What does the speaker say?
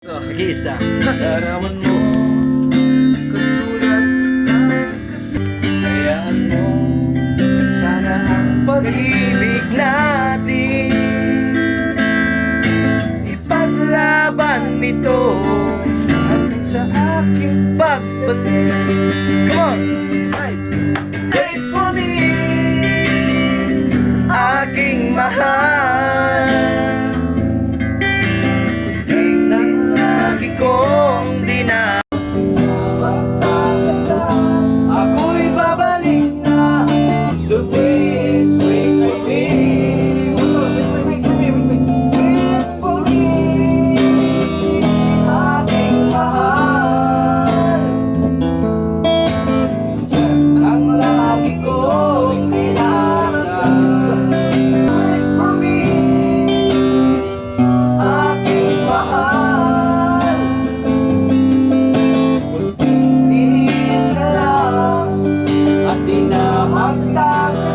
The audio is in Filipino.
Nag-iisa. Larawan mo, kasulat ng hayaan mo, sana ang pag-ibig natin ipaglaban nito hanggang sa aking pagbalik. Come on! Wait for me, aking mahal. Kung di na ako'y babalik na. So please wait for me. Wait for me, aking mahal. Ang lagi kong inaasahan. Wait for me, aking mahal. At di na magtagal.